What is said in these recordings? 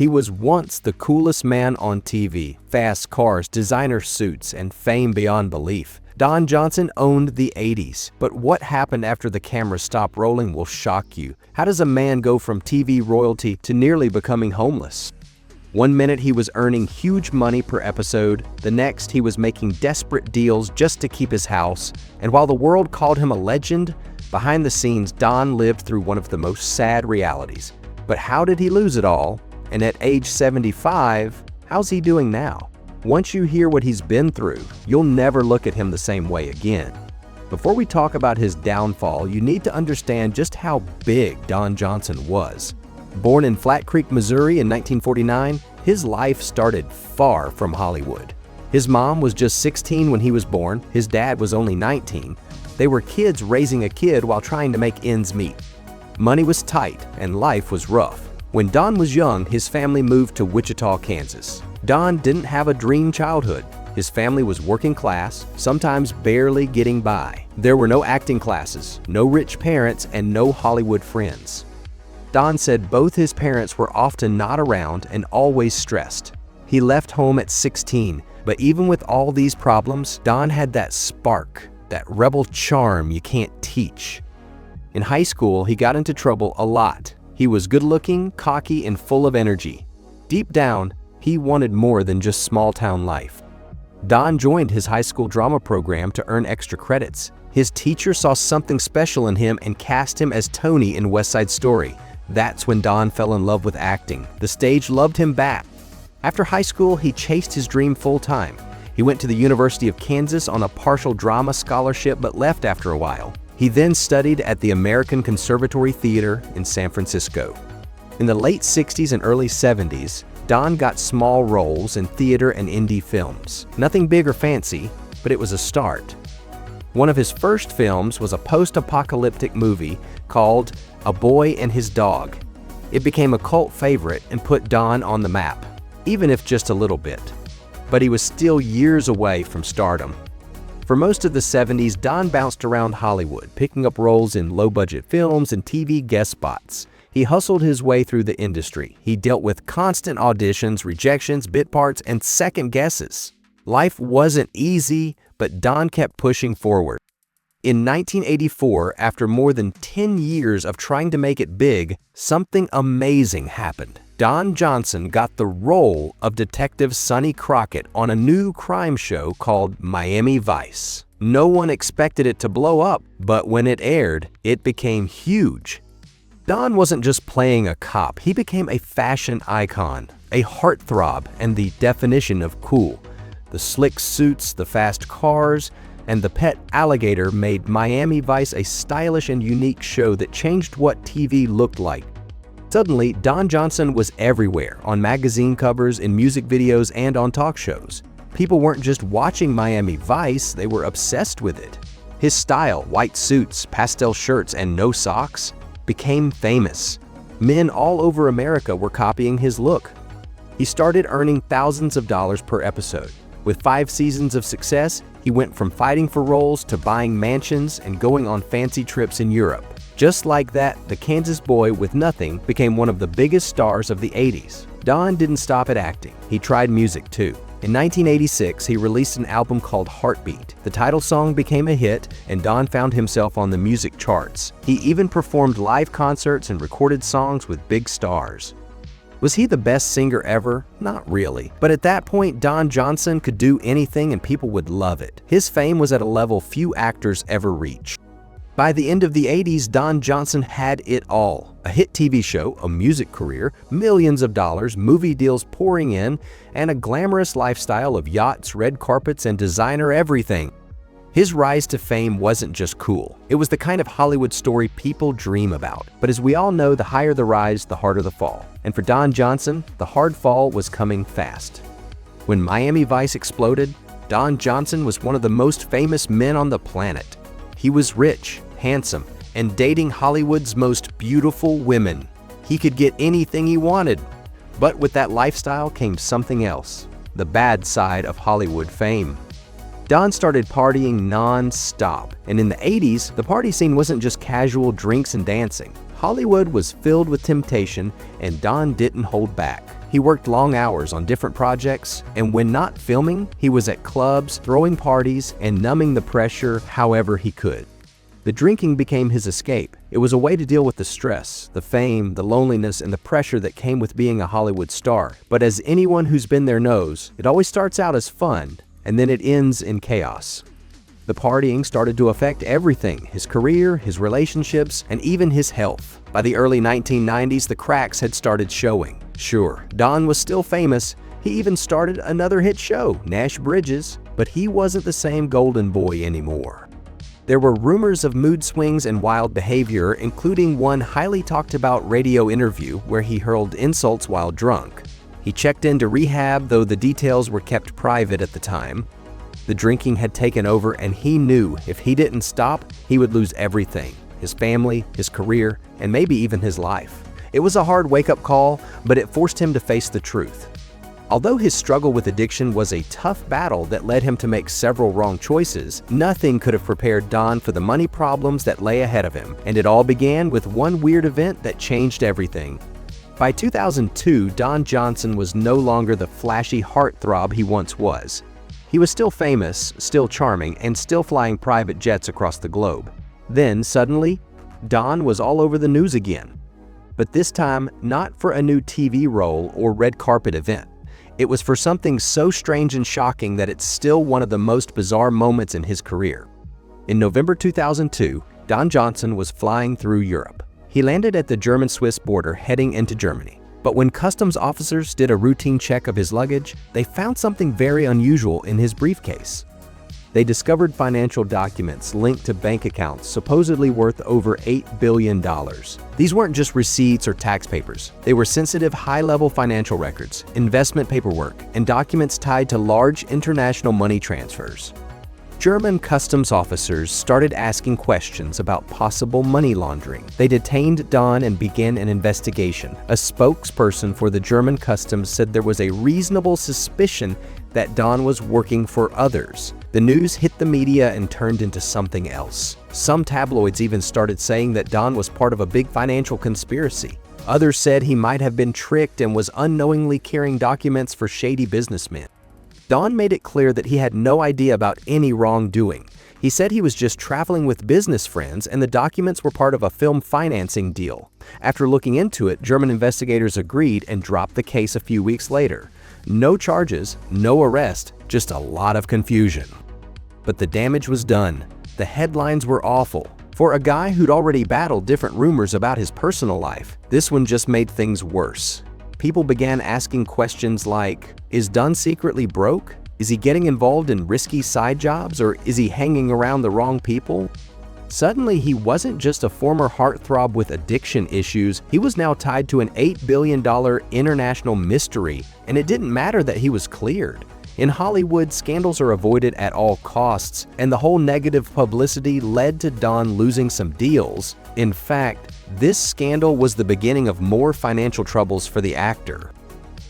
He was once the coolest man on TV, fast cars, designer suits, and fame beyond belief. Don Johnson owned the 80s, but what happened after the camera stopped rolling will shock you. How does a man go from TV royalty to nearly becoming homeless? One minute he was earning huge money per episode, the next he was making desperate deals just to keep his house, and while the world called him a legend, behind the scenes Don lived through one of the most sad realities. But how did he lose it all? And at age 75, how's he doing now? Once you hear what he's been through, you'll never look at him the same way again. Before we talk about his downfall, you need to understand just how big Don Johnson was. Born in Flat Creek, Missouri in 1949, his life started far from Hollywood. His mom was just 16 when he was born, his dad was only 19. They were kids raising a kid while trying to make ends meet. Money was tight and life was rough. When Don was young, his family moved to Wichita, Kansas. Don didn't have a dream childhood. His family was working class, sometimes barely getting by. There were no acting classes, no rich parents, and no Hollywood friends. Don said both his parents were often not around and always stressed. He left home at 16, but even with all these problems, Don had that spark, that rebel charm you can't teach. In high school, he got into trouble a lot. He was good-looking, cocky, and full of energy. Deep down, he wanted more than just small-town life. Don joined his high school drama program to earn extra credits. His teacher saw something special in him and cast him as Tony in West Side Story. That's when Don fell in love with acting. The stage loved him back. After high school, he chased his dream full-time. He went to the University of Kansas on a partial drama scholarship but left after a while. He then studied at the American Conservatory Theater in San Francisco. In the late 60s and early 70s, Don got small roles in theater and indie films. Nothing big or fancy, but it was a start. One of his first films was a post-apocalyptic movie called A Boy and His Dog. It became a cult favorite and put Don on the map, even if just a little bit. But he was still years away from stardom. For most of the 70s, Don bounced around Hollywood, picking up roles in low-budget films and TV guest spots. He hustled his way through the industry. He dealt with constant auditions, rejections, bit parts, and second guesses. Life wasn't easy, but Don kept pushing forward. In 1984, after more than 10 years of trying to make it big, something amazing happened. Don Johnson got the role of Detective Sonny Crockett on a new crime show called Miami Vice. No one expected it to blow up, but when it aired, it became huge. Don wasn't just playing a cop, he became a fashion icon, a heartthrob, and the definition of cool. The slick suits, the fast cars, and the pet alligator made Miami Vice a stylish and unique show that changed what TV looked like. Suddenly, Don Johnson was everywhere, on magazine covers, in music videos, and on talk shows. People weren't just watching Miami Vice, they were obsessed with it. His style, white suits, pastel shirts, and no socks, became famous. Men all over America were copying his look. He started earning thousands of dollars per episode. With 5 seasons of success, he went from fighting for roles to buying mansions and going on fancy trips in Europe. Just like that, the Kansas boy with nothing became one of the biggest stars of the 80s. Don didn't stop at acting. He tried music too. In 1986, he released an album called Heartbeat. The title song became a hit, and Don found himself on the music charts. He even performed live concerts and recorded songs with big stars. Was he the best singer ever? Not really. But at that point, Don Johnson could do anything and people would love it. His fame was at a level few actors ever reach. By the end of the 80s, Don Johnson had it all. A hit TV show, a music career, millions of dollars, movie deals pouring in, and a glamorous lifestyle of yachts, red carpets, and designer everything. His rise to fame wasn't just cool. It was the kind of Hollywood story people dream about. But as we all know, the higher the rise, the harder the fall. And for Don Johnson, the hard fall was coming fast. When Miami Vice exploded, Don Johnson was one of the most famous men on the planet. He was rich, handsome, and dating Hollywood's most beautiful women. He could get anything he wanted. But with that lifestyle came something else, the bad side of Hollywood fame. Don started partying non-stop, and in the 80s, the party scene wasn't just casual drinks and dancing. Hollywood was filled with temptation, and Don didn't hold back. He worked long hours on different projects, and when not filming, he was at clubs, throwing parties, and numbing the pressure however he could. The drinking became his escape. It was a way to deal with the stress, the fame, the loneliness, and the pressure that came with being a Hollywood star. But as anyone who's been there knows, it always starts out as fun, and then it ends in chaos. The partying started to affect everything: his career, his relationships, and even his health. By the early 1990s, the cracks had started showing. Sure, Don was still famous. He even started another hit show, Nash Bridges, but he wasn't the same golden boy anymore. There were rumors of mood swings and wild behavior, including one highly talked about radio interview where he hurled insults while drunk. He checked into rehab, though the details were kept private at the time. The drinking had taken over, and he knew if he didn't stop, he would lose everything: his family, his career, and maybe even his life. It was a hard wake-up call, but it forced him to face the truth. Although his struggle with addiction was a tough battle that led him to make several wrong choices, nothing could have prepared Don for the money problems that lay ahead of him, and it all began with one weird event that changed everything. By 2002, Don Johnson was no longer the flashy heartthrob he once was. He was still famous, still charming, and still flying private jets across the globe. Then, suddenly, Don was all over the news again. But this time, not for a new TV role or red carpet event. It was for something so strange and shocking that it's still one of the most bizarre moments in his career. In November 2002, Don Johnson was flying through Europe. He landed at the German-Swiss border heading into Germany. But when customs officers did a routine check of his luggage, they found something very unusual in his briefcase. They discovered financial documents linked to bank accounts supposedly worth over $8 billion. These weren't just receipts or tax papers. They were sensitive, high-level financial records, investment paperwork, and documents tied to large international money transfers. German customs officers started asking questions about possible money laundering. They detained Don and began an investigation. A spokesperson for the German customs said there was a reasonable suspicion that Don was working for others. The news hit the media and turned into something else. Some tabloids even started saying that Don was part of a big financial conspiracy. Others said he might have been tricked and was unknowingly carrying documents for shady businessmen. Don made it clear that he had no idea about any wrongdoing. He said he was just traveling with business friends and the documents were part of a film financing deal. After looking into it, German investigators agreed and dropped the case a few weeks later. No charges, no arrest, just a lot of confusion. But the damage was done. The headlines were awful. For a guy who'd already battled different rumors about his personal life, this one just made things worse. People began asking questions like, is Don secretly broke? Is he getting involved in risky side jobs, or is he hanging around the wrong people? Suddenly, he wasn't just a former heartthrob with addiction issues, he was now tied to an $8 billion international mystery, and it didn't matter that he was cleared. In Hollywood, scandals are avoided at all costs, and the whole negative publicity led to Don losing some deals. In fact, this scandal was the beginning of more financial troubles for the actor.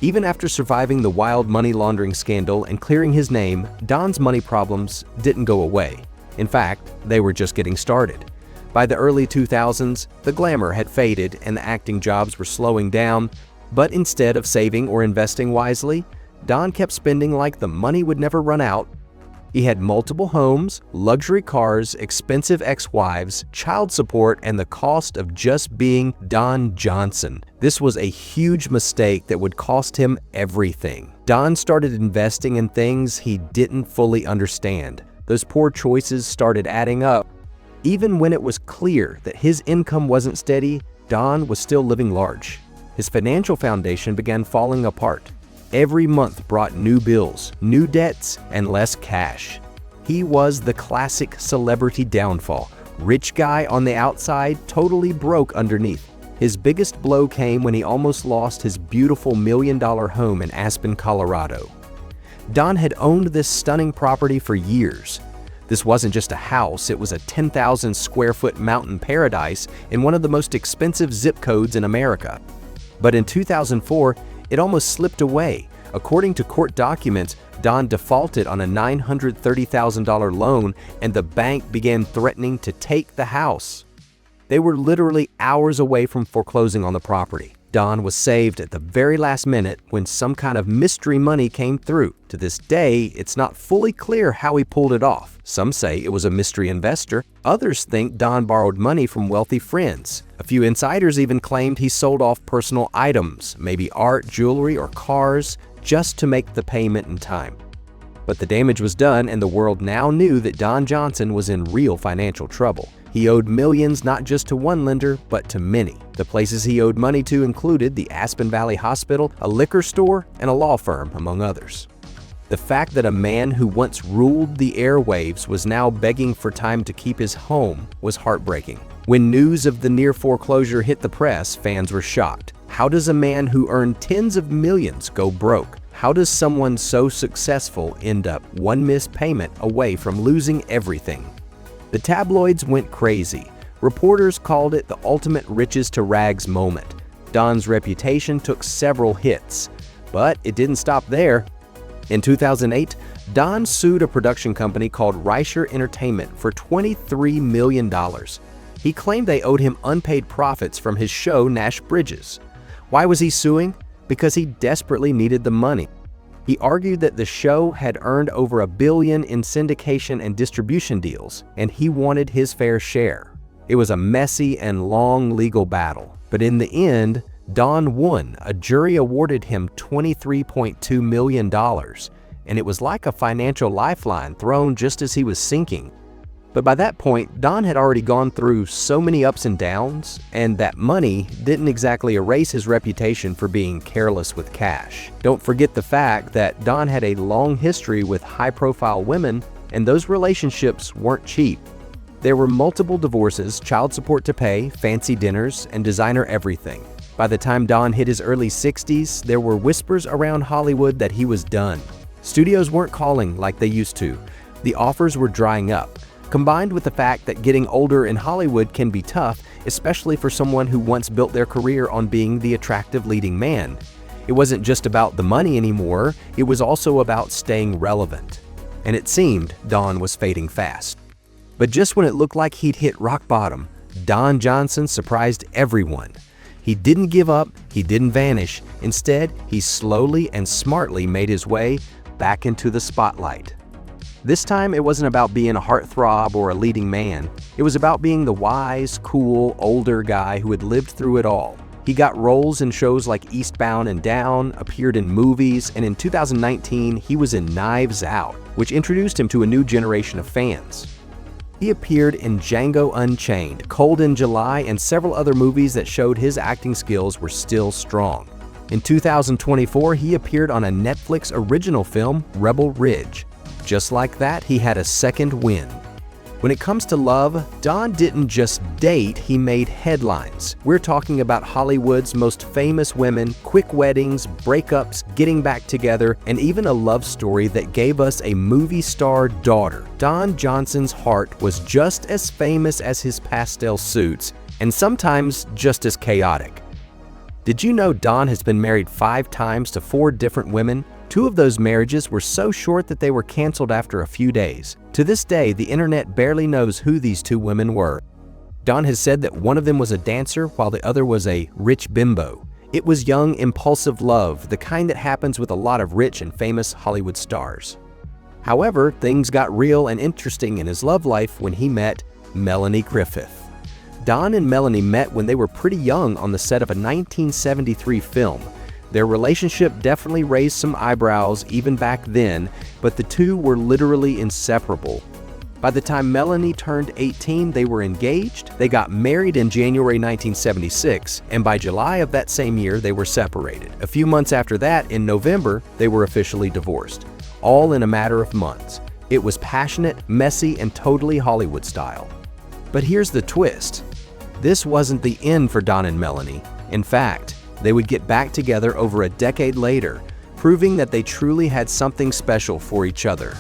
Even after surviving the wild money laundering scandal and clearing his name, Don's money problems didn't go away. In fact, they were just getting started. By the early 2000s, the glamour had faded and the acting jobs were slowing down, but instead of saving or investing wisely, Don kept spending like the money would never run out. He had multiple homes, luxury cars, expensive ex-wives, child support, and the cost of just being Don Johnson. This was a huge mistake that would cost him everything. Don started investing in things he didn't fully understand. Those poor choices started adding up. Even when it was clear that his income wasn't steady, Don was still living large. His financial foundation began falling apart. Every month brought new bills, new debts, and less cash. He was the classic celebrity downfall. Rich guy on the outside, totally broke underneath. His biggest blow came when he almost lost his beautiful $1 million home in Aspen, Colorado. Don had owned this stunning property for years. This wasn't just a house, it was a 10,000 square foot mountain paradise in one of the most expensive zip codes in America. But in 2004, it almost slipped away. According to court documents, Don defaulted on a $930,000 loan and the bank began threatening to take the house. They were literally hours away from foreclosing on the property. Don was saved at the very last minute when some kind of mystery money came through. To this day, it's not fully clear how he pulled it off. Some say it was a mystery investor. Others think Don borrowed money from wealthy friends. A few insiders even claimed he sold off personal items, maybe art, jewelry, or cars, just to make the payment in time. But the damage was done, and the world now knew that Don Johnson was in real financial trouble. He owed millions not just to one lender, but to many. The places he owed money to included the Aspen Valley Hospital, a liquor store, and a law firm, among others. The fact that a man who once ruled the airwaves was now begging for time to keep his home was heartbreaking. When news of the near foreclosure hit the press, fans were shocked. How does a man who earned tens of millions go broke? How does someone so successful end up one missed payment away from losing everything? The tabloids went crazy. Reporters called it the ultimate riches to rags moment. Don's reputation took several hits, but it didn't stop there. In 2008, Don sued a production company called Reicher Entertainment for $23 million. He claimed they owed him unpaid profits from his show Nash Bridges. Why was he suing? Because he desperately needed the money. He argued that the show had earned over $1 billion in syndication and distribution deals, and he wanted his fair share. It was a messy and long legal battle, but in the end, Don won. A jury awarded him $23.2 million, and it was like a financial lifeline thrown just as he was sinking. But by that point, Don had already gone through so many ups and downs, and that money didn't exactly erase his reputation for being careless with cash. Don't forget the fact that Don had a long history with high-profile women, and those relationships weren't cheap. There were multiple divorces, child support to pay, fancy dinners, and designer everything. By the time Don hit his early 60s, there were whispers around Hollywood that he was done. Studios weren't calling like they used to. The offers were drying up. Combined with the fact that getting older in Hollywood can be tough, especially for someone who once built their career on being the attractive leading man. It wasn't just about the money anymore, it was also about staying relevant. And it seemed Don was fading fast. But just when it looked like he'd hit rock bottom, Don Johnson surprised everyone. He didn't give up, he didn't vanish. Instead, he slowly and smartly made his way back into the spotlight. This time, it wasn't about being a heartthrob or a leading man. It was about being the wise, cool, older guy who had lived through it all. He got roles in shows like Eastbound and Down, appeared in movies, and in 2019, he was in Knives Out, which introduced him to a new generation of fans. He appeared in Django Unchained, Cold in July, and several other movies that showed his acting skills were still strong. In 2024, he appeared on a Netflix original film, Rebel Ridge. Just like that, he had a second win. When it comes to love, Don didn't just date, he made headlines. We're talking about Hollywood's most famous women, quick weddings, breakups, getting back together, and even a love story that gave us a movie star daughter. Don Johnson's heart was just as famous as his pastel suits, and sometimes just as chaotic. Did you know Don has been married 5 times to 4 different women? 2 of those marriages were so short that they were canceled after a few days. To this day, the internet barely knows who these 2 women were. Don has said that one of them was a dancer while the other was a rich bimbo. It was young, impulsive love, the kind that happens with a lot of rich and famous Hollywood stars. However, things got real and interesting in his love life when he met Melanie Griffith. Don and Melanie met when they were pretty young on the set of a 1973 film. Their relationship definitely raised some eyebrows even back then, but the two were literally inseparable. By the time Melanie turned 18, they were engaged, they got married in January 1976, and by July of that same year, they were separated. A few months after that, in November, they were officially divorced, all in a matter of months. It was passionate, messy, and totally Hollywood style. But here's the twist. This wasn't the end for Don and Melanie. In fact, they would get back together over a decade later, proving that they truly had something special for each other.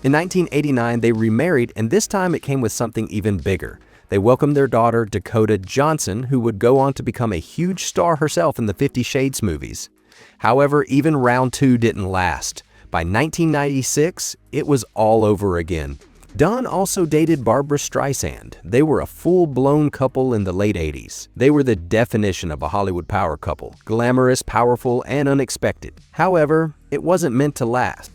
In 1989, they remarried, and this time it came with something even bigger. They welcomed their daughter, Dakota Johnson, who would go on to become a huge star herself in the 50 Shades movies. However, even round 2 didn't last. By 1996, it was all over again. Don also dated Barbra Streisand. They were a full-blown couple in the late 80s. They were the definition of a Hollywood power couple, glamorous, powerful, and unexpected. However, it wasn't meant to last.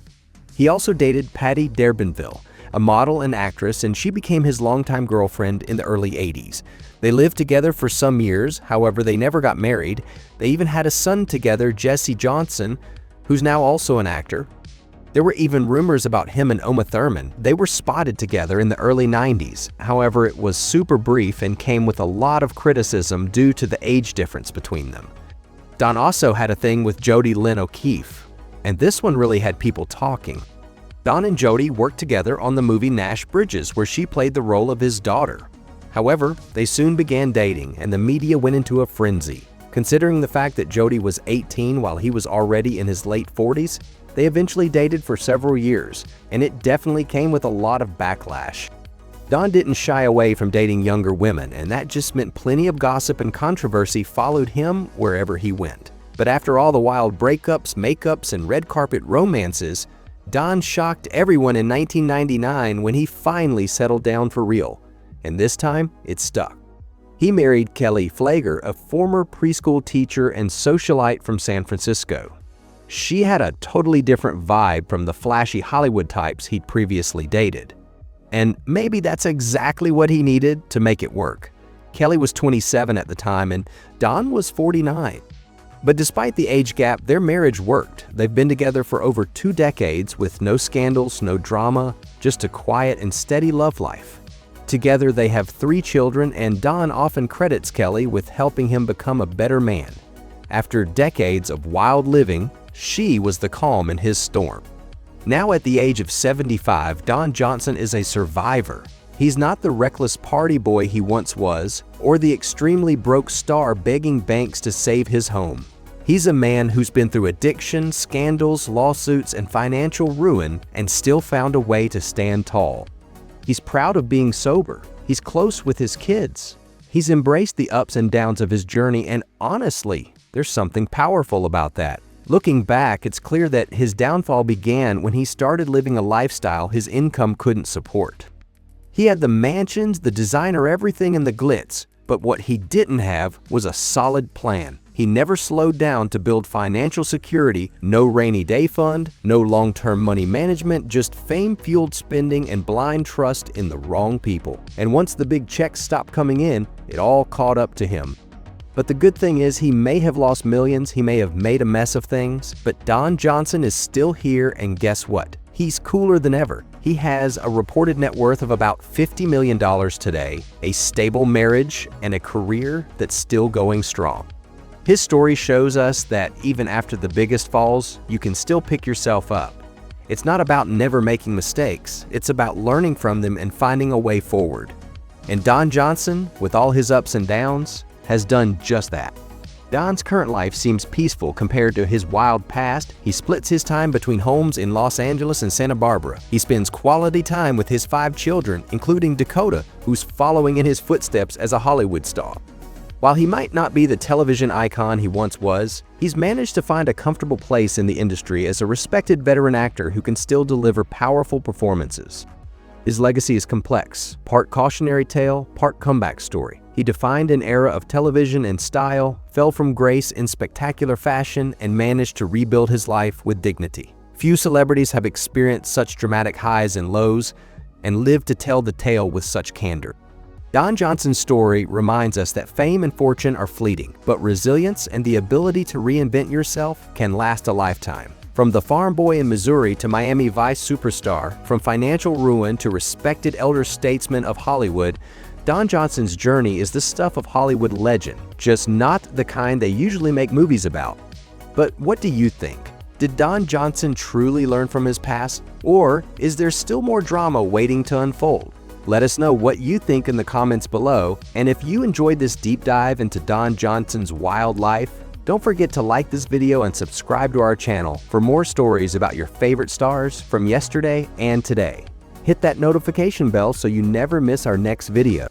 He also dated Patti D'Urbanville, a model and actress, and she became his longtime girlfriend in the early 80s. They lived together for some years, however, they never got married. They even had a son together, Jesse Johnson, who's now also an actor. There were even rumors about him and Uma Thurman. They were spotted together in the early 90s. However, it was super brief and came with a lot of criticism due to the age difference between them. Don also had a thing with Jodi Lyn O'Keefe, and this one really had people talking. Don and Jodi worked together on the movie Nash Bridges, where she played the role of his daughter. However, they soon began dating, and the media went into a frenzy. Considering the fact that Jodi was 18 while he was already in his late 40s, they eventually dated for several years, and it definitely came with a lot of backlash. Don didn't shy away from dating younger women, and that just meant plenty of gossip and controversy followed him wherever he went. But after all the wild breakups, makeups, and red carpet romances, Don shocked everyone in 1999 when he finally settled down for real, and this time it stuck. He married Kelly Flager, a former preschool teacher and socialite from San Francisco. She had a totally different vibe from the flashy Hollywood types he'd previously dated. And maybe that's exactly what he needed to make it work. Kelly was 27 at the time and Don was 49. But despite the age gap, their marriage worked. They've been together for over 2 decades with no scandals, no drama, just a quiet and steady love life. Together they have 3 children, and Don often credits Kelly with helping him become a better man. After decades of wild living, she was the calm in his storm. Now at the age of 75, Don Johnson is a survivor. He's not the reckless party boy he once was, or the extremely broke star begging banks to save his home. He's a man who's been through addiction, scandals, lawsuits, and financial ruin, and still found a way to stand tall. He's proud of being sober. He's close with his kids. He's embraced the ups and downs of his journey, and honestly, there's something powerful about that. Looking back, it's clear that his downfall began when he started living a lifestyle his income couldn't support. He had the mansions, the designer everything, and the glitz, but what he didn't have was a solid plan. He never slowed down to build financial security, no rainy day fund, no long-term money management, just fame-fueled spending and blind trust in the wrong people. And once the big checks stopped coming in, it all caught up to him. But the good thing is he may have lost millions, he may have made a mess of things, but Don Johnson is still here, and guess what? He's cooler than ever. He has a reported net worth of about $50 million today, a stable marriage, and a career that's still going strong. His story shows us that even after the biggest falls, you can still pick yourself up. It's not about never making mistakes, it's about learning from them and finding a way forward. And Don Johnson, with all his ups and downs, has done just that. Don's current life seems peaceful compared to his wild past. He splits his time between homes in Los Angeles and Santa Barbara. He spends quality time with his 5 children, including Dakota, who's following in his footsteps as a Hollywood star. While he might not be the television icon he once was, he's managed to find a comfortable place in the industry as a respected veteran actor who can still deliver powerful performances. His legacy is complex, part cautionary tale, part comeback story. He defined an era of television and style, fell from grace in spectacular fashion, and managed to rebuild his life with dignity. Few celebrities have experienced such dramatic highs and lows and lived to tell the tale with such candor. Don Johnson's story reminds us that fame and fortune are fleeting, but resilience and the ability to reinvent yourself can last a lifetime. From the farm boy in Missouri to Miami Vice superstar, from financial ruin to respected elder statesman of Hollywood, Don Johnson's journey is the stuff of Hollywood legend, just not the kind they usually make movies about. But what do you think? Did Don Johnson truly learn from his past, or is there still more drama waiting to unfold? Let us know what you think in the comments below, and if you enjoyed this deep dive into Don Johnson's wild life, don't forget to like this video and subscribe to our channel for more stories about your favorite stars from yesterday and today. Hit that notification bell so you never miss our next video.